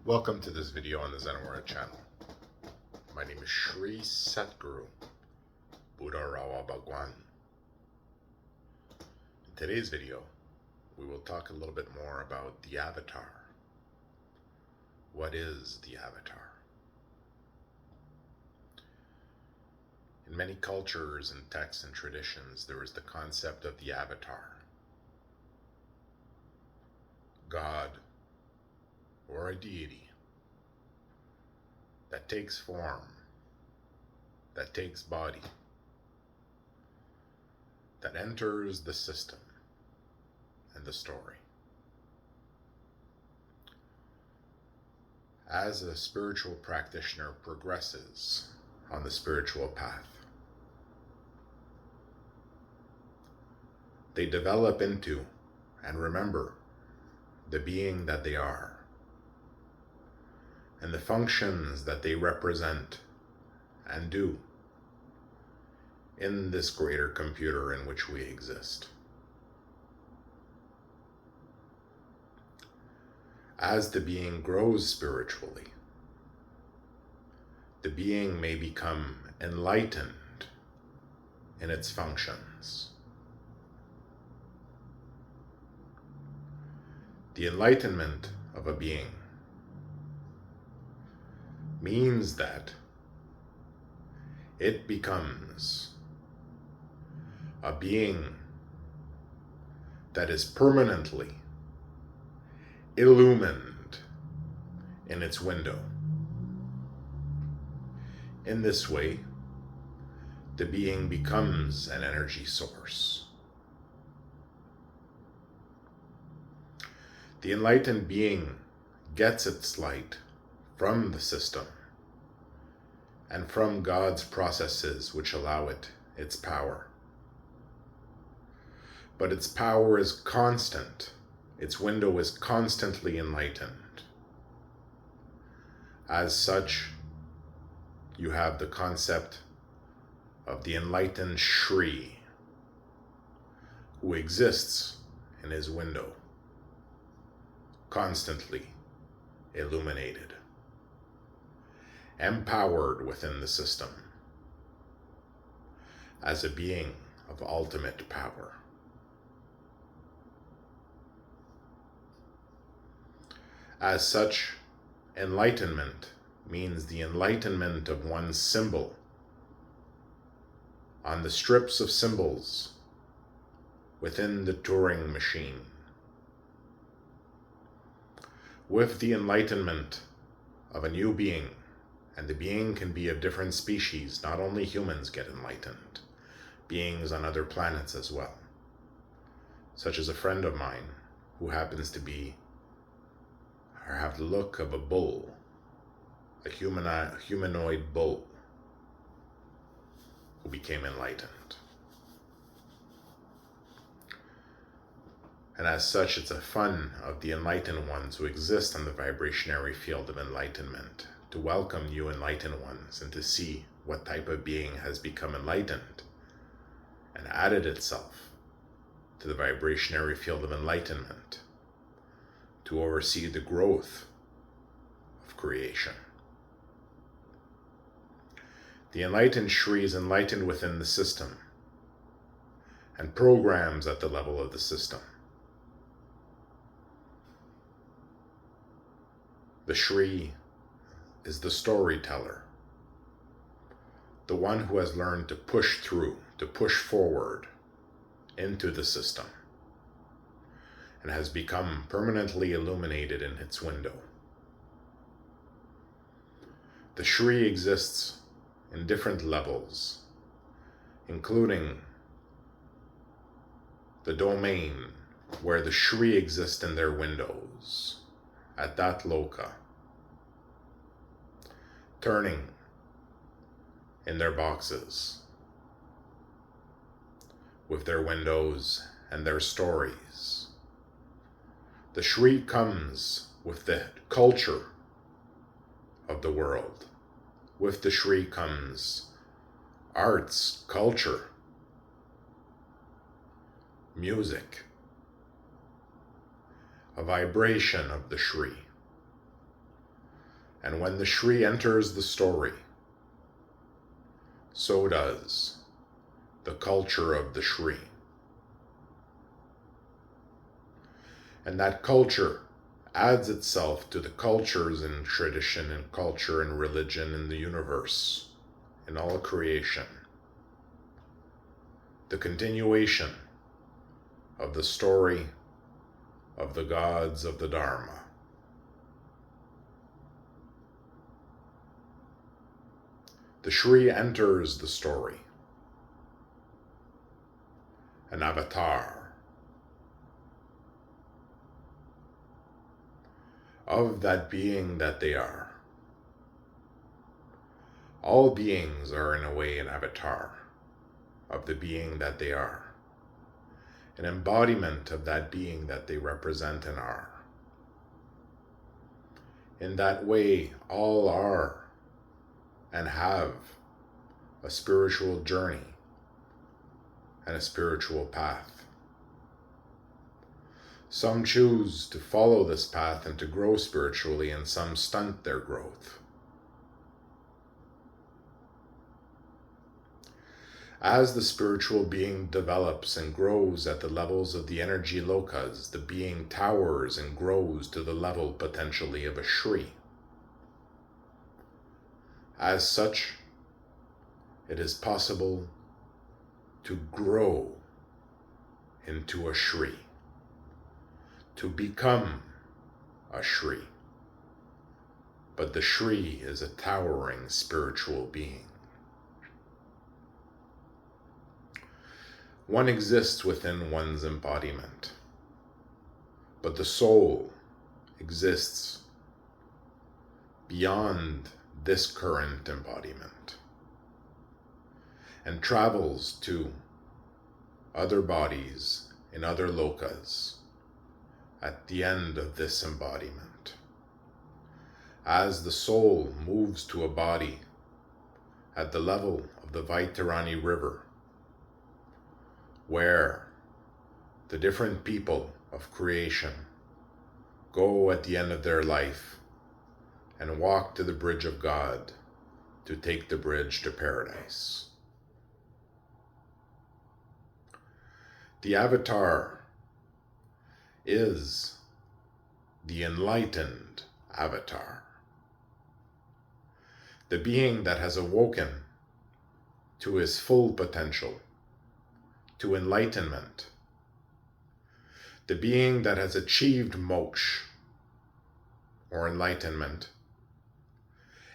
Welcome to this video on the Zenwara channel. My name is Sri Satguru, Buddha Rawa Bhagwan. In today's video, we will talk a little bit more about the avatar. What is the avatar? In many cultures and texts and traditions, there is the concept of the avatar. God, or a deity, that takes form, that takes body, that enters the system and the story. As a spiritual practitioner progresses on the spiritual path, they develop into and remember the being that they are, and the functions that they represent and do in this greater computer in which we exist. As the being grows spiritually, the being may become enlightened in its functions. The enlightenment of a being means that it becomes a being that is permanently illumined in its window. In this way, the being becomes an energy source. The enlightened being gets its light from the system and from God's processes which allow it its power. But its power is constant. Its window is constantly enlightened. As such, you have the concept of the enlightened Shri, who exists in his window, constantly illuminated, empowered within the system as a being of ultimate power. As such, enlightenment means the enlightenment of one's symbol on the strips of symbols within the Turing machine. With the enlightenment of a new being, and the being can be of different species, not only humans get enlightened, beings on other planets as well, such as a friend of mine who happens to be or have the look of a bull, a humanoid bull, who became enlightened. And as such, it's a fun of the enlightened ones who exist on the vibrationary field of enlightenment to welcome you enlightened ones and to see what type of being has become enlightened and added itself to the vibrationary field of enlightenment to oversee the growth of creation. The enlightened Shri is enlightened within the system and programs at the level of the system. The Shri is the storyteller, the one who has learned to push through, to push forward into the system, and has become permanently illuminated in its window. The Shri exists in different levels, including the domain where the Shri exist in their windows, at that loka, turning in their boxes with their windows and their stories. The Shri comes with the culture of the world. With the Shri comes arts, culture, music, a vibration of the Shri. And when the Shri enters the story, so does the culture of the Shri. And that culture adds itself to the cultures and tradition and culture and religion in the universe, in all creation. The continuation of the story of the gods of the Dharma. The Shri enters the story, an avatar of that being that they are. All beings are in a way an avatar of the being that they are, an embodiment of that being that they represent and are. In that way, all are and have a spiritual journey and a spiritual path. Some choose to follow this path and to grow spiritually, and some stunt their growth. As the spiritual being develops and grows at the levels of the energy lokas, the being towers and grows to the level potentially of a Shri. As such, it is possible to grow into a Shri, to become a Shri. But the Shri is a towering spiritual being. One exists within one's embodiment, but the soul exists beyond this current embodiment and travels to other bodies in other lokas at the end of this embodiment. As the soul moves to a body at the level of the Vaitarani River, where the different people of creation go at the end of their life and walk to the bridge of God to take the bridge to paradise. The avatar is the enlightened avatar, the being that has awoken to his full potential, to enlightenment, the being that has achieved moksha, or enlightenment,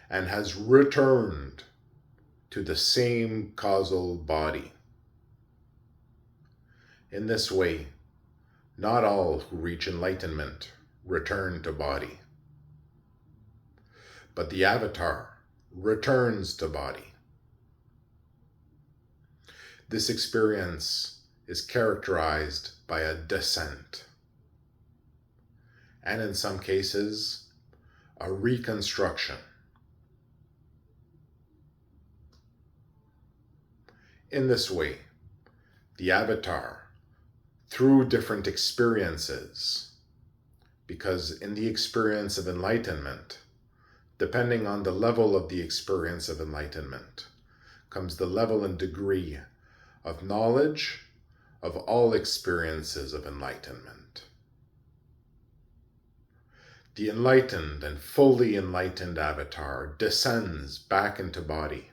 and has returned to the same causal body. In this way, not all who reach enlightenment return to body, but the avatar returns to body. This experience is characterized by a descent, and in some cases, a reconstruction. In this way, the avatar, through different experiences, because in the experience of enlightenment, depending on the level of the experience of enlightenment, comes the level and degree of knowledge of all experiences of enlightenment. The enlightened and fully enlightened avatar descends back into body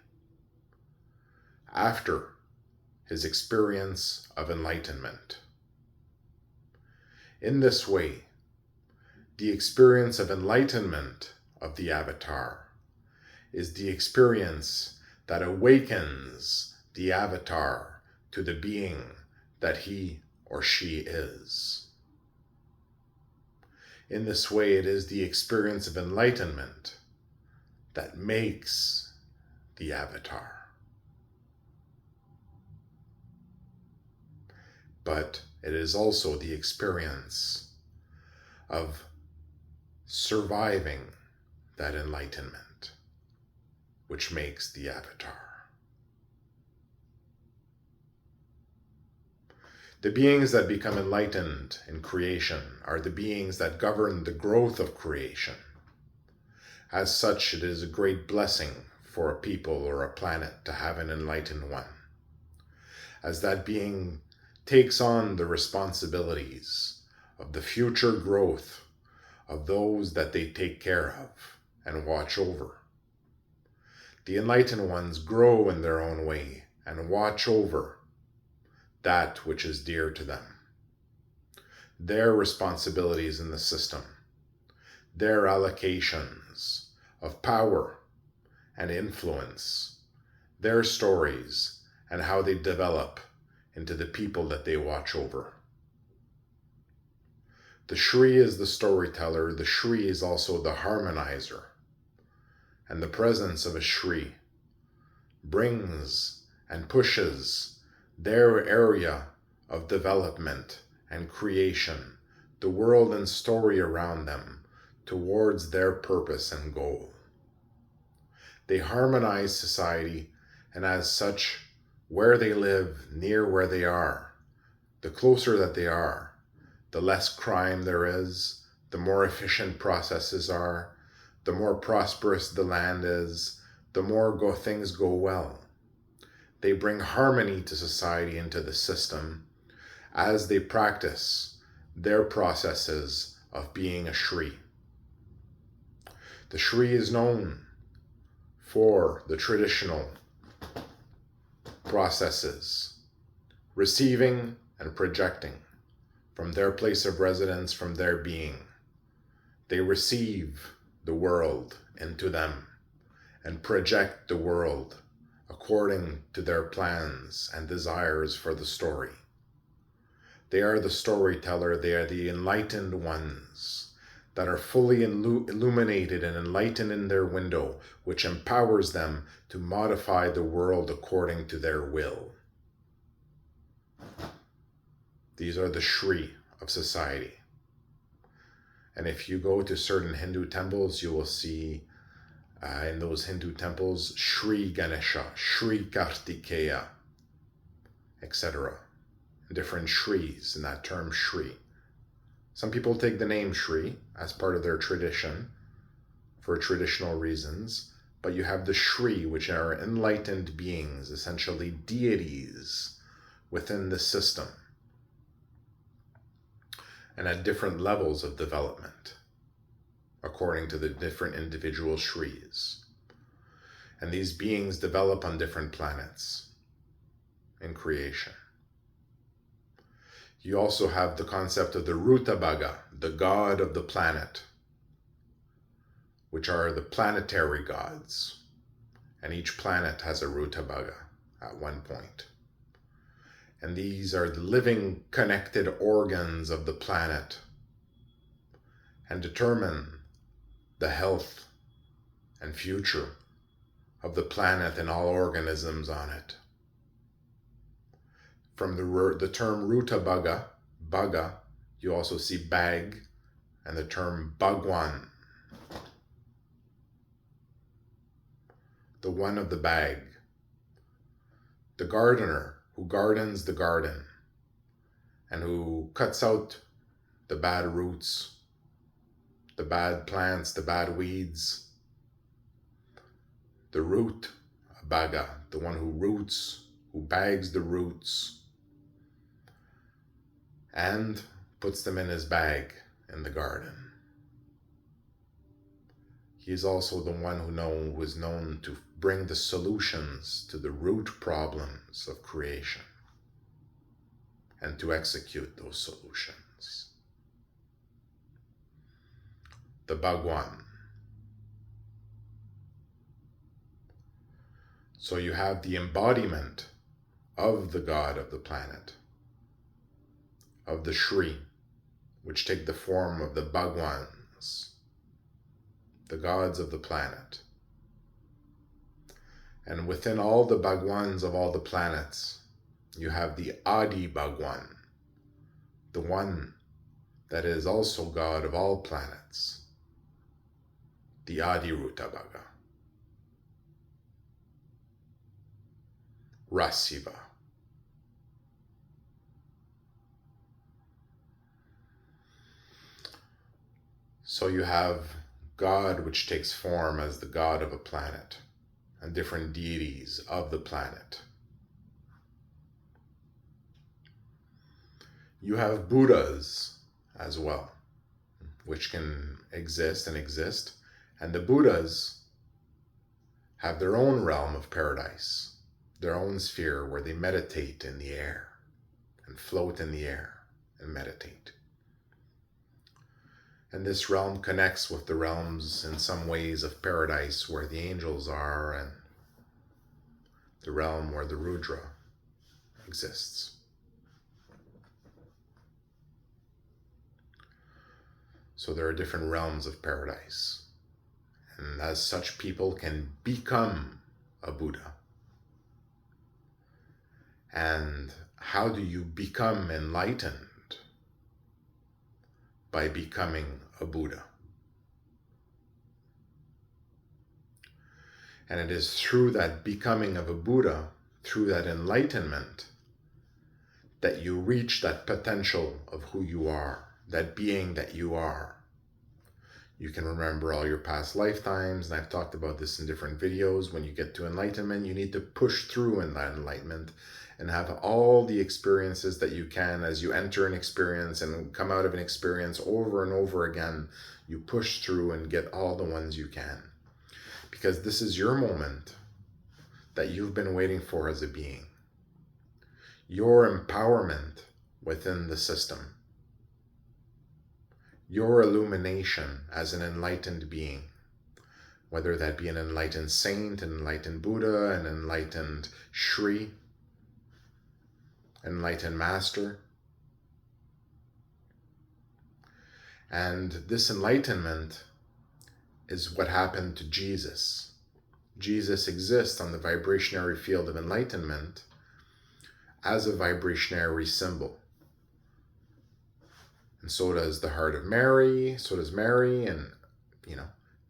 after his experience of enlightenment. In this way, the experience of enlightenment of the avatar is the experience that awakens the avatar to the being that he or she is. In this way, it is the experience of enlightenment that makes the avatar. But it is also the experience of surviving that enlightenment which makes the avatar. The beings that become enlightened in creation are the beings that govern the growth of creation. As such, it is a great blessing for a people or a planet to have an enlightened one, as that being takes on the responsibilities of the future growth of those that they take care of and watch over. The enlightened ones grow in their own way and watch over that which is dear to them. Their responsibilities in the system, their allocations of power and influence, their stories, and how they develop into the people that they watch over. The Shri is the storyteller, the Shri is also the harmonizer, and the presence of a Shri brings and pushes their area of development and creation, the world and story around them, towards their purpose and goal. They harmonize society, and as such, where they live, near where they are, the closer that they are, the less crime there is, the more efficient processes are, the more prosperous the land is, the more things go well. They bring harmony to society and to the system as they practice their processes of being a Shri. The Shri is known for the traditional processes, receiving and projecting from their place of residence, from their being. They receive the world into them and project the world according to their plans and desires for the story. They are the storyteller, they are the enlightened ones that are fully illuminated and enlightened in their window, which empowers them to modify the world according to their will. These are the Shri of society. And if you go to certain Hindu temples, you will see in those Hindu temples, Shri Ganesha, Shri Kartikeya, etc. Different Shris in that term Shri. Some people take the name Shri as part of their tradition for traditional reasons, but you have the Shri, which are enlightened beings, essentially deities within the system, and at different levels of development, according to the different individual Shris. And these beings develop on different planets in creation. You also have the concept of the Rutabhaga, the god of the planet, which are the planetary gods. And each planet has a Rutabhaga at one point. And these are the living connected organs of the planet and determine the health and future of the planet and all organisms on it. From the term Rutabhaga, Bhaga, you also see bag, and the term Bhagwan, the one of the bag. The gardener who gardens the garden and who cuts out the bad roots, the bad plants, the bad weeds. The root Bhaga, the one who roots, who bags the roots and puts them in his bag in the garden. He is also the one who is known to bring the solutions to the root problems of creation and to execute those solutions. The Bhagwan. So you have the embodiment of the god of the planet, of the Shri, which take the form of the Bhagwans, the gods of the planet. And within all the Bhagwans of all the planets, you have the Adi Bhagwan, the one that is also god of all planets, the Adi Rutabhaga, Rasiva. So you have God which takes form as the god of a planet, and different deities of the planet. You have Buddhas as well, which can exist, and the Buddhas have their own realm of paradise, their own sphere where they meditate in the air and float in the air and meditate. And this realm connects with the realms in some ways of paradise where the angels are, and the realm where the Rudra exists. So there are different realms of paradise. And as such, people can become a Buddha. And how do you become enlightened? By becoming a Buddha. And it is through that becoming of a Buddha, through that enlightenment, that you reach that potential of who you are, that being that you are. You can remember all your past lifetimes, and I've talked about this in different videos. When you get to enlightenment, you need to push through in that enlightenment and have all the experiences that you can. As you enter an experience and come out of an experience over and over again, you push through and get all the ones you can. Because this is your moment that you've been waiting for as a being. Your empowerment within the system. Your illumination as an enlightened being. Whether that be an enlightened saint, an enlightened Buddha, an enlightened Shri, enlightened master. And this enlightenment is what happened to Jesus. Jesus exists on the vibrationary field of enlightenment as a vibrationary symbol. And so does the heart of Mary, so does Mary, and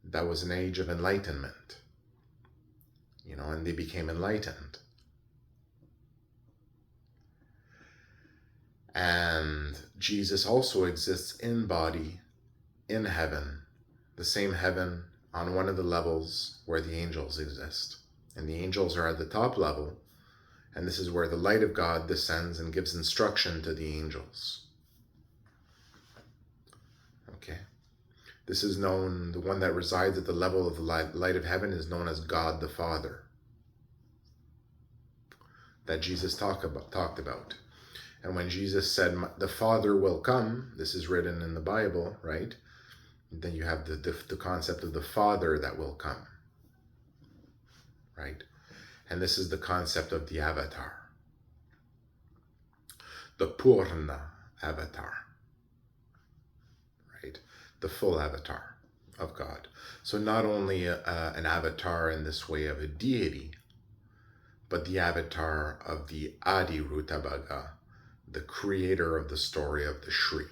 that was an age of enlightenment. And they became enlightened. And Jesus also exists in body, in heaven, the same heaven on one of the levels where the angels exist. And the angels are at the top level, and this is where the light of God descends and gives instruction to the angels. Okay. This is known, the one that resides at the level of the light of heaven is known as God the Father, that Jesus talked about. And when Jesus said, the Father will come, this is written in the Bible, right? Then you have the concept of the Father that will come, right? And this is the concept of the avatar, the Purna avatar, right? The full avatar of God. So not only an avatar in this way of a deity, but the avatar of the Adi Rutabhaga, the creator of the story of the Shri,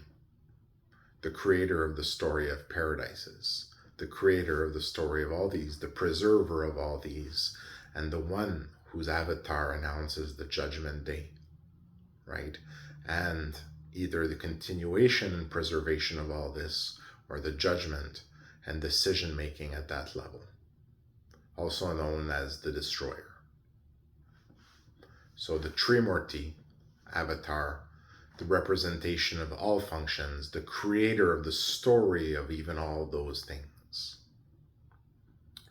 the creator of the story of paradises, the creator of the story of all these, the preserver of all these, and the one whose avatar announces the judgment day, right? And either the continuation and preservation of all this, or the judgment and decision making at that level, also known as the destroyer. So the Trimurti avatar, the representation of all functions, the creator of the story of even all those things,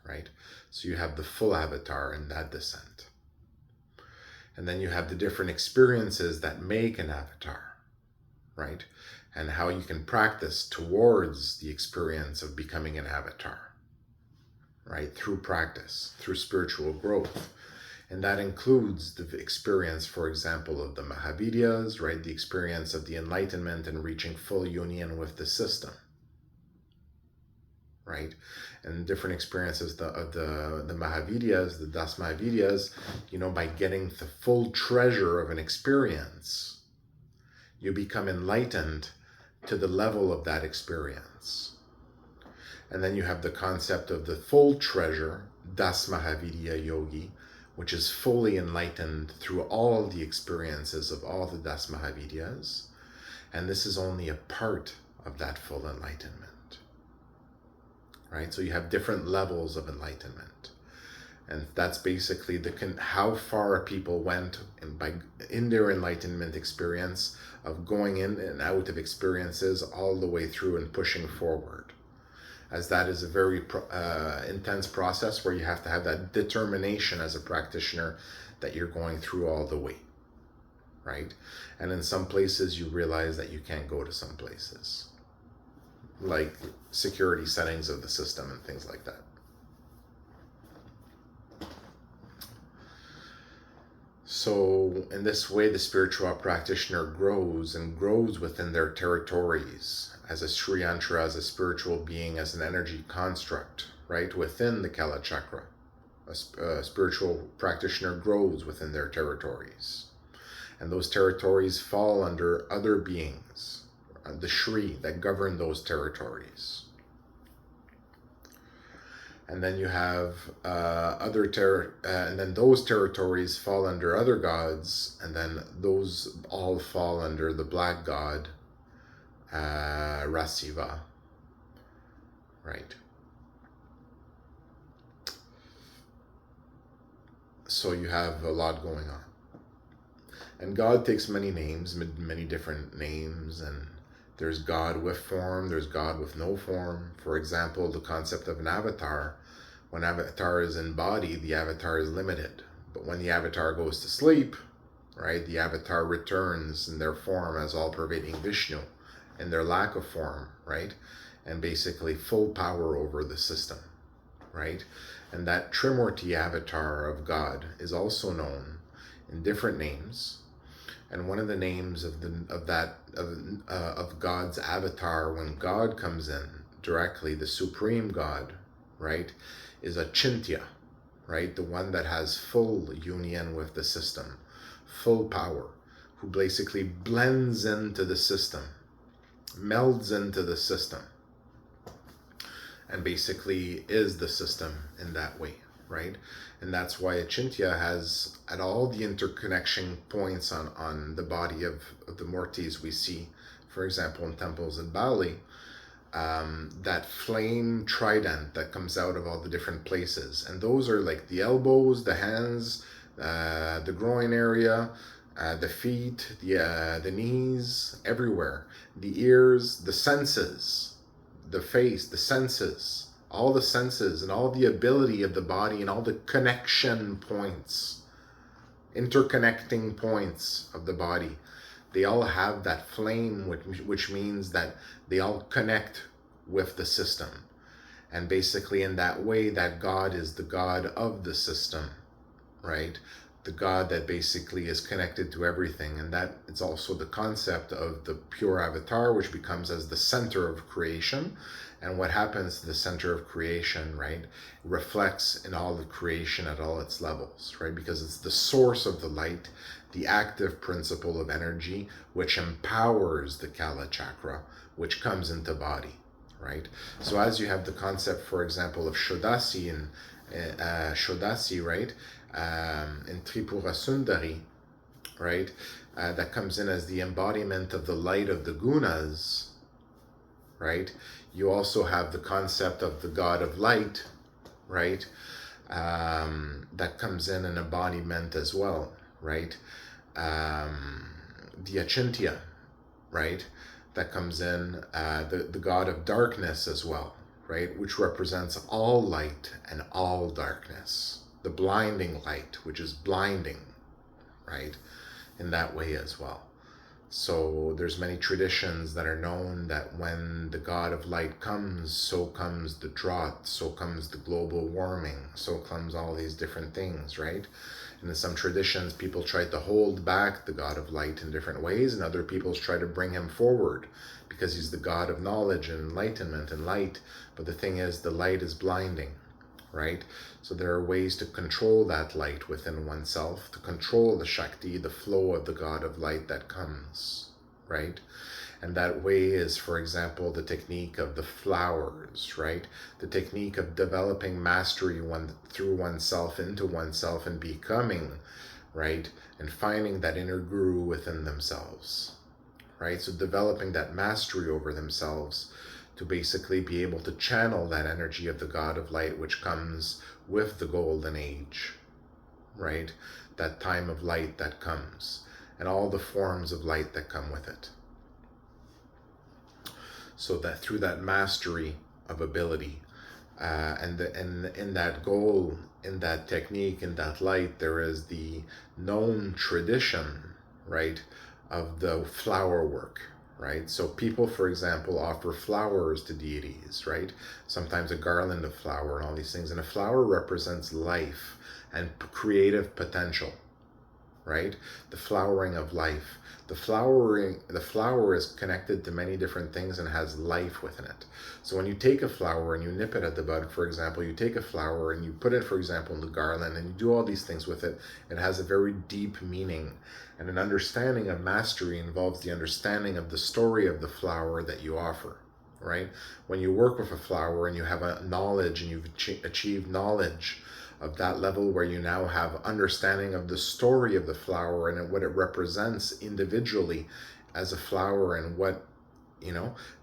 right? So you have the full avatar in that descent. And then you have the different experiences that make an avatar, right? And how you can practice towards the experience of becoming an avatar, right? Through practice, through spiritual growth. And that includes the experience, for example, of the Mahavidyas, right? The experience of the enlightenment and reaching full union with the system, right? And different experiences of the Mahavidyas, the Das Mahavidyas, by getting the full treasure of an experience, you become enlightened to the level of that experience. And then you have the concept of the full treasure, Das Mahavidya Yogi, which is fully enlightened through all the experiences of all the Das Mahavidyas. And this is only a part of that full enlightenment, right? So you have different levels of enlightenment. And that's basically how far people went in their enlightenment experience of going in and out of experiences all the way through and pushing forward. As that is a very intense process where you have to have that determination as a practitioner that you're going through all the way, right? And in some places you realize that you can't go to some places, like security settings of the system and things like that. So in this way, the spiritual practitioner grows and grows within their territories as a Sri Yantra, as a spiritual being, as an energy construct, right, within the Kala Chakra. A spiritual practitioner grows within their territories. And those territories fall under other beings, the Shri that govern those territories. And then you have and then those territories fall under other gods, and then those all fall under the black god, Rasiva, right? So you have a lot going on. And God takes many names, many different names, and there's God with form, there's God with no form. For example, the concept of an avatar. When avatar is in body, the avatar is limited. But when the avatar goes to sleep, right, the avatar returns in their form as all-pervading Vishnu, in their lack of form, right? And basically full power over the system, right? And that Trimurti avatar of God is also known in different names. And one of the names of God's avatar, when God comes in directly, the supreme God, right, is Achintya, right, the one that has full union with the system, full power, who basically blends into the system, melds into the system, and basically is the system in that way, right? And that's why Achintya has, at all the interconnection points on the body of the Murtis we see, for example, in temples in Bali, that flame trident that comes out of all the different places. And those are like the elbows, the hands, the groin area, the feet, the knees, everywhere. The ears, the senses, the face, the senses, all the senses and all the ability of the body and all the connection points, interconnecting points of the body. They all have that flame, which means that they all connect with the system. And basically in that way, that God is the God of the system, right? The God that basically is connected to everything. And that it's also the concept of the pure avatar, which becomes as the center of creation. And what happens to the center of creation, right, reflects in all the creation at all its levels, right? Because it's the source of the light, the active principle of energy, which empowers the Kala Chakra, which comes into body, right? So as you have the concept, for example, of Shodasi right, in Tripura Sundari, right, that comes in as the embodiment of the light of the gunas, right? You also have the concept of the God of light, right, that comes in an embodiment as well, right? The Achintya, right, that comes in, the God of darkness as well, right, which represents all light and all darkness, the blinding light, which is blinding, right, in that way as well. So there's many traditions that are known that when the God of light comes, so comes the drought, so comes the global warming, so comes all these different things, right? And in some traditions, people try to hold back the God of light in different ways, and other peoples try to bring him forward because he's the God of knowledge and enlightenment and light. But the thing is, the light is blinding, right? So there are ways to control that light within oneself, to control the Shakti, the flow of the God of light that comes, right? And that way is, for example, the technique of the flowers, right? The technique of developing mastery through oneself, into oneself, and becoming, right? And finding that inner guru within themselves, right? So developing that mastery over themselves to basically be able to channel that energy of the God of light, which comes with the golden age, right? That time of light that comes, and all the forms of light that come with it. So that through that mastery of ability, and in that goal, in that technique, in that light, there is the known tradition, right, of the flower work, right? So people, for example, offer flowers to deities, right? Sometimes a garland of flower and all these things. And a flower represents life and creative potential, right? The flowering of life. The flower is connected to many different things and has life within it. So when you take a flower and you nip it at the bud, for example, you take a flower and you put it, for example, in the garland, and you do all these things with it, it has a very deep meaning. And an understanding of mastery involves the understanding of the story of the flower that you offer, right? When you work with a flower and you have a knowledge and you've achieved knowledge of that level where you now have understanding of the story of the flower and what it represents individually as a flower, and what,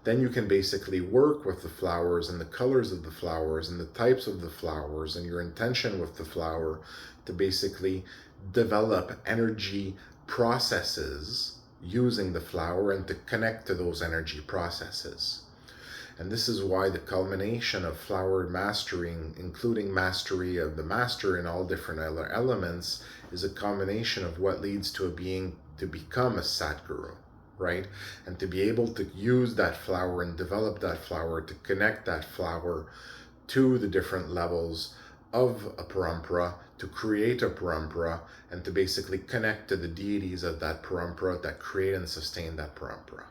then you can basically work with the flowers and the colors of the flowers and the types of the flowers and your intention with the flower to basically develop energy processes using the flower and to connect to those energy processes. And this is why the culmination of flower mastering, including mastery of the master in all different other elements, is a combination of what leads to a being to become a Satguru, right? And to be able to use that flower and develop that flower, to connect that flower to the different levels of a parampara, to create a parampara, and to basically connect to the deities of that parampara that create and sustain that parampara.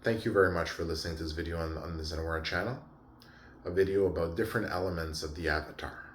Thank you very much for listening to this video on the Zenawara channel, a video about different elements of the avatar.